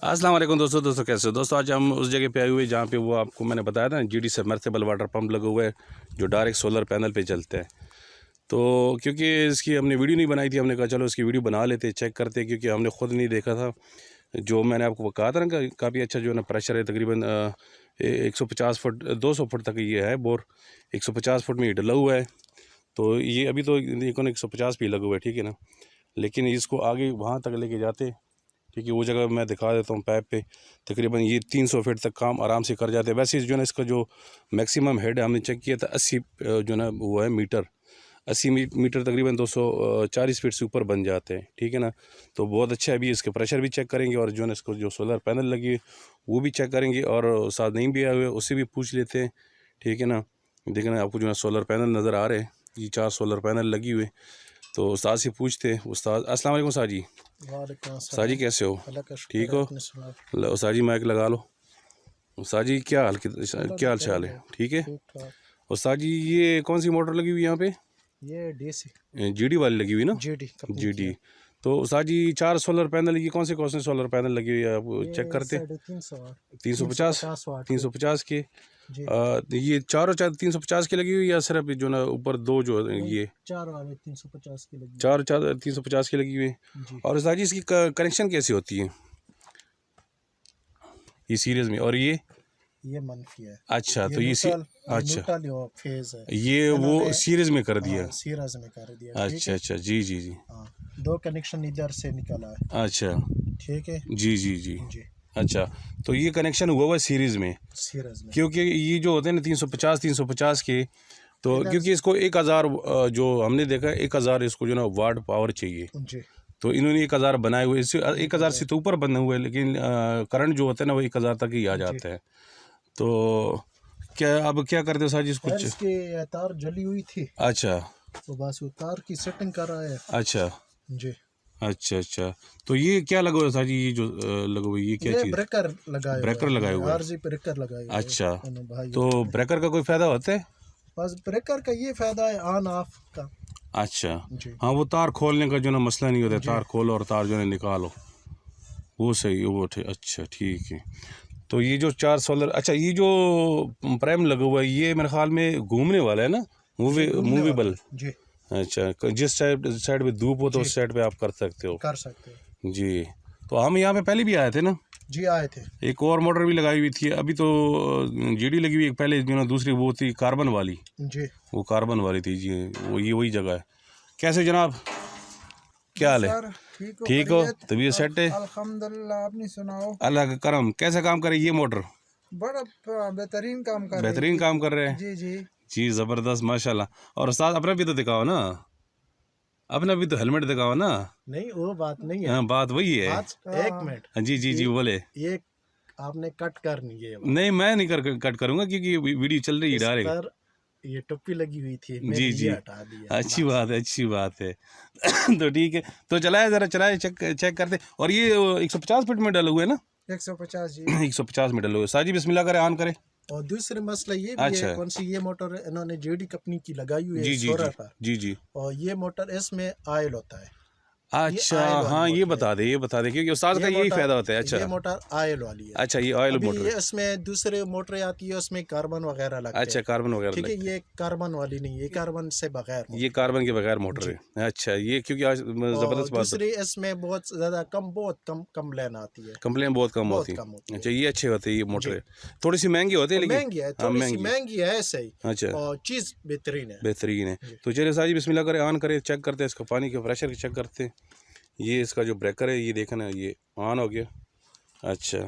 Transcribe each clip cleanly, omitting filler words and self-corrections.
अस्सलाम वालेकुम दोस्तों कैसे हो दोस्तों। आज हम उस जगह पे आए हुए हैं जहाँ पे वो आपको मैंने बताया था जीडी सबमर्सिबल वाटर पंप लगा हुआ है जो डायरेक्ट सोलर पैनल पे चलता है। तो क्योंकि इसकी हमने वीडियो नहीं बनाई थी, हमने कहा चलो इसकी वीडियो बना लेते, चेक करते, क्योंकि हमने ख़ुद नहीं देखा था। जो मैंने आपको कहा था ना, काफ़ी अच्छा जो है ना प्रेशर है, तकरीबन 150 फुट 200 फुट तक ये है बोर, 150 फुट में ये डला हुआ है। तो ये अभी तो 150 भी लगा हुआ है, ठीक है ना, लेकिन इसको आगे वहाँ तक लेके जाते, क्योंकि वो जगह मैं दिखा देता हूँ पैप पे, तकरीबन ये 300 फीट तक काम आराम से कर जाते हैं। वैसे जो है ना इसका जो मैक्सिमम हेड है हमने चेक किया था 80 जो है ना वो है मीटर, 80 मीटर तकरीबन 240 फीट से ऊपर बन जाते हैं, ठीक है ना। तो बहुत अच्छा है। अभी इसके प्रेशर भी चेक करेंगे और जो है ना इसको जो सोलर पैनल लगी है वो भी चेक करेंगे, और साथ नहीं भी आए हुए उससे भी पूछ लेते हैं, ठीक है ना। देखना आपको जो है सोलर पैनल नज़र आ रहे हैं, ये 4 सोलर पैनल लगी हुए। तो उस्ताद से पूछते हैं। उस्ताद अस्सलाम वालेकुम उस्ताद जी। उस्ताद जी कैसे हो, ठीक हो? उस्ताद जी माइक लगा लो। उस्ताद जी क्या हाल चाल है, ठीक है? उस्ताद जी ये कौन सी मोटर लगी हुई यहाँ पे? ये डीसी जीडी वाली लगी हुई ना, जीडी। तो उस्ताद जी 4 सोलर पैनल, ये कौन से सोलर पैनल लगी हुई है आप चेक करते? 350 के। ये चारों 350 की लगी हुई या सिर्फ जो ना ऊपर दो जो ये 350 की लगी, 350 की लगी हुई है। और उस्ताद जी इसकी कनेक्शन कैसे होती है? ये सीरीज में, और ये मनफी है। अच्छा, तो ये अच्छा फेज है, ये वो सीरीज में कर दिया। सीरीज में कर दिया। अच्छा जी जी जी। दो कनेक्शन इधर से निकला है। अच्छा ठीक है जी जी जी। अच्छा, तो ये कनेक्शन हुआ हुआ सीरीज में, क्योंकि ये जो होते हैं ना 350 के, तो क्योंकि इसको 1000 जो हमने देखा 1000 इसको जो ना वाट पावर चाहिए जी। तो इन्होंने 1000 बनाए हुए, इससे 1000 से तो ऊपर बने हुए, लेकिन करंट जो होता है ना वो 1000 तक ही आ जाता है। तो अब क्या करते हो साजिश? कुछ इसके तार जली हुई थी। अच्छा, तो बस वो तार की सेटिंग कर रहा है। अच्छा जी। अच्छा, तो ये क्या लगा हुआ साजी, ये जो लगा हुआ ये क्या चीज़? ब्रेकर लगाया हुआ है, आरजी ब्रेकर लगाया हुआ है। अच्छा, तो ब्रेकर का कोई फ़ायदा होता है? बस ब्रेकर का ये फ़ायदा है ऑन ऑफ का। अच्छा हाँ, वो तार खोलने का जो ना मसला नहीं होता, तार खोलो और तार जो है निकालो, वो सही है, वो अच्छा ठीक है। तो ये जो 4 सोलर, अच्छा ये जो प्राइम लगा हुआ है ये मेरे ख्याल में घूमने वाला है ना, मूवेबल जी। अच्छा, जिस साइड पे धूप हो तो उस साइड पे आप कर सकते हो जी। तो हम यहाँ पे पहले भी आए थे ना जी, आए थे। एक और मोटर भी लगाई हुई थी, अभी तो जीडी लगी हुई, पहले जो ना दूसरी वो थी कार्बन वाली जी, वो कार्बन वाली थी जी, वो ये वही जगह है। कैसे जनाब, क्या हाल है? ठीक हो, तबीयत सेट है? अल्हम्दुलिल्लाह, आपने सुनाओ? अल्लाह का करम। कैसा काम करे ये मोटर? बड़ा बेहतरीन काम कर रहे हैं। जी ज़बरदस्त माशाल्लाह। और साथ अपना भी तो दिखाओ ना, अपना भी तो हेलमेट दिखाओ ना। नहीं वो बात नहीं है। हाँ, बात वही है। एक मिनट। जी बोले। ये आपने कट करनी है। नहीं मैं नहीं कट करूँगा, क्योंकि वीडियो चल रही है डायरेक्ट। ये टोपी लगी हुई थी, जी हटा दिया। अच्छी बात है। तो ठीक है, तो चलाए चेक करते। और ये 150 फीट में डला हुआ है ना? 150 जी। 150 में डला हुआ है। साजी बिस्मिल्लाह करे, ऑन करे। और दूसरा मसला ये भी है, कौन सी ये मोटर इन्होंने जेडी कंपनी की लगाई हुई है सोलर पर। जी। और ये मोटर इसमें ऑयल होता है। अच्छा हाँ, ये बता दे क्योंकि उस्ताद का यही फायदा होता है। अच्छा, ये मोटर ऑयल वाली है। अच्छा, ये ऑयल मोटर है। इसमें दूसरे मोटर आती है, उसमें कार्बन वगैरह लगता है। अच्छा, कार्बन वगैरह, ठीक है। ये कार्बन वाली नहीं, ये कार्बन से बगैर, ये कार्बन के बगैर मोटर है। अच्छा, ये क्योंकि आज जबरदस्त बात, दूसरी इसमें बहुत ज्यादा बहुत कम कंप्लेन आती है, कंप्लेन बहुत कम होती है। अच्छा, ये अच्छे होते हैं ये मोटर, थोड़ी सी महंगी होती है, लेकिन महंगी है सही। अच्छा, और चीज बेहतरीन है। तो चलिए साजी बिस्मिल्लाह करे, ऑन करे, चेक करते हैं इसका पानी का प्रेशर चेक करते हैं। ये इसका जो ब्रेकर है ये देखना, ये ऑन हो गया। अच्छा,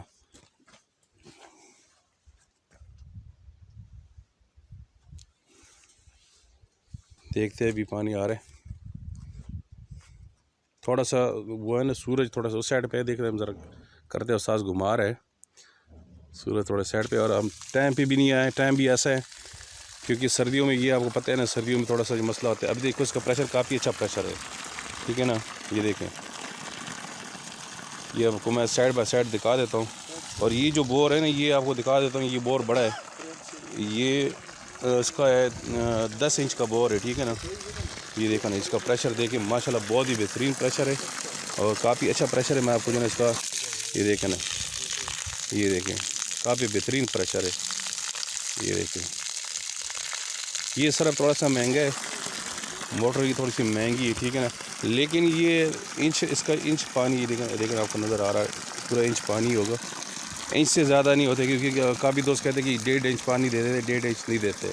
देखते हैं, अभी पानी आ रहा है। थोड़ा सा वो है ना सूरज थोड़ा सा उस साइड पे देख रहे हैं हम, ज़रा करते हैं, सास घुमा रहा है सूरज थोड़ा साइड पे। और हम टाइम पे भी नहीं आए, टाइम भी ऐसा है क्योंकि सर्दियों में ये आपको पता है ना, सर्दियों में थोड़ा सा मसला होता है। अभी देखो इसका प्रेशर काफ़ी अच्छा प्रेशर है, ठीक है ना। ये देखें, ये आपको मैं साइड बाय साइड दिखा देता हूँ। और ये जो बोर है ना, ये आपको दिखा देता हूँ, ये बोर बड़ा है, ये इसका है 10 इंच का बोर है, ठीक है ना। ये देखा ना, इसका प्रेशर देखें माशाल्लाह बहुत ही बेहतरीन प्रेशर है और काफ़ी अच्छा प्रेशर है। मैं आपको जो है इसका ये देखें ना, ये देखें काफ़ी बेहतरीन प्रेशर है। ये देखें ये सिर्फ थोड़ा सा महंगा है, मोटर की थोड़ी सी महंगी है, ठीक है ना, लेकिन ये इंच इसका इंच पानी देखें आपको नज़र आ रहा है, पूरा इंच पानी होगा, इंच से ज़्यादा नहीं होता, क्योंकि काफ़ी दोस्त कहते हैं कि 1.5 इंच पानी दे देते, 1.5 इंच नहीं देते।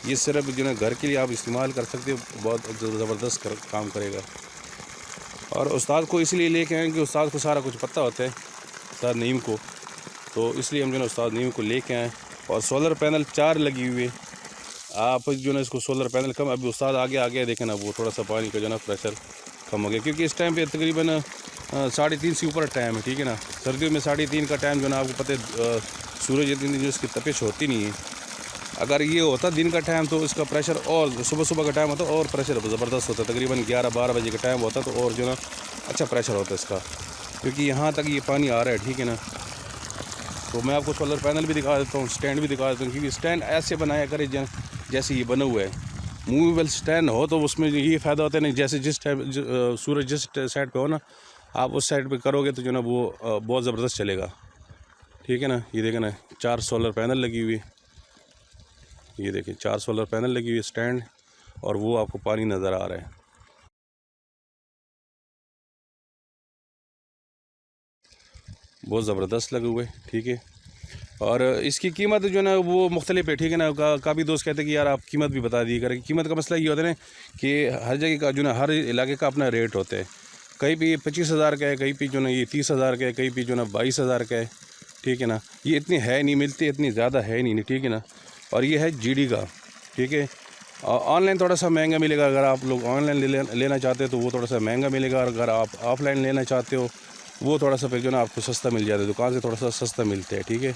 ये सिर्फ जो है घर के लिए आप इस्तेमाल कर सकते हो, बहुत ज़बरदस्त काम करेगा। और उस्ताद को इसलिए लेके आए कि उस्ताद को सारा कुछ पता होता है, उस्ताद नईम को, तो इसलिए हम जो है उस्ताद नईम को लेके आए। और सोलर पैनल 4 लगी हुई है, आप जो है इसको सोलर पैनल कम, अभी उस्ताद आगे देखें ना, वो थोड़ा सा पानी का जो है प्रेशर कम हो गया, क्योंकि इस टाइम पे तकरीबन 3:30 से ऊपर टाइम है, ठीक है ना। सर्दियों में 3:30 का टाइम जो है ना, आपको पता है सूरज इतनी जो इसकी तपिश होती नहीं है। अगर ये होता दिन का टाइम तो इसका प्रेशर, और सुबह का टाइम होता और प्रेशर ज़बरदस्त होता, तकरीबन 11-12 बजे का टाइम होता तो और जो ना अच्छा प्रेशर होता इसका, क्योंकि यहाँ तक ये पानी आ रहा है, ठीक है ना। तो मैं आपको सोलर पैनल भी दिखा देता हूँ, स्टैंड भी दिखा देता हूँ, क्योंकि स्टैंड ऐसे बनाया करे जैसे ये बना हुआ है। मूवेबल स्टैंड हो तो उसमें ये फ़ायदा होता है नहीं, जैसे जिस टाइम सूरज जिस साइड पे हो ना, आप उस साइड पे करोगे तो जो ना वो बहुत ज़बरदस्त चलेगा, ठीक है ना। ये देखें ना 4 सोलर पैनल लगी हुई, ये देखें 4 सोलर पैनल लगी हुई स्टैंड, और वो आपको पानी नज़र आ रहा है। बहुत ज़बरदस्त लगे हुए, ठीक है। और इसकी कीमत जो है ना वो मुख्तलिफ है, ठीक है ना। काफ़ी दोस्त कहते हैं कि यार आप कीमत भी बता दी करें। कीमत का मसला ये होता है ना कि हर जगह का जो ना, हर इलाके का अपना रेट होता है। कहीं पे 25,000 का है, कहीं पे जो ना ये 30,000 का है, कहीं पे जो ना 22,000 का है, ठीक है ना। ये इतनी है नहीं मिलती, इतनी ज़्यादा है नहीं, ठीक है ना। और ये है GD का, ठीक है। ऑनलाइन थोड़ा सा महंगा मिलेगा, अगर आप लोग ऑनलाइन लेना चाहते हो तो वो थोड़ा सा महंगा मिलेगा, और अगर आप ऑफ़लाइन लेना चाहते हो वो थोड़ा सा फिर जो ना आपको सस्ता मिल जाता है, दुकान से थोड़ा सा सस्ता मिलता है, ठीक है।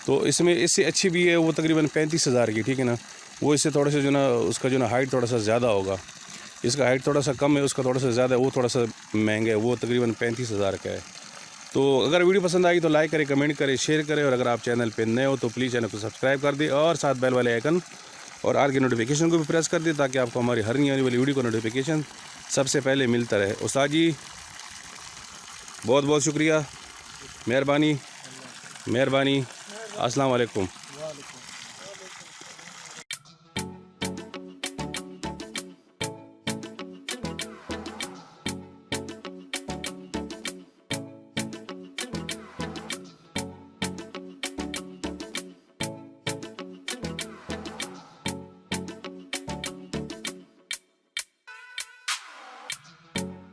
तो इसमें इससे अच्छी भी है, वो तकरीबन 35,000 की, ठीक है ना। वो इससे थोड़ा सा जो ना उसका जो ना हाइट थोड़ा सा ज़्यादा होगा, इसका हाइट थोड़ा सा कम है, उसका थोड़ा सा ज़्यादा है, वो थोड़ा सा महंगा है, वो तकरीबन 35,000 का है। तो अगर वीडियो पसंद आई तो लाइक करें, कमेंट करें, शेयर करें, और अगर आप चैनल पर नए हो तो प्लीज़ चैनल को सब्सक्राइब कर दें, और साथ बेल वाले आइकन और आल के नोटिफिकेशन को भी प्रेस कर दें, ताकि आपको हमारी हर नई आने वाली वीडियो का नोटिफिकेशन सबसे पहले मिलता रहे। उस्ताद जी बहुत बहुत शुक्रिया, मेहरबानी। अस्सलाम वालेकुम।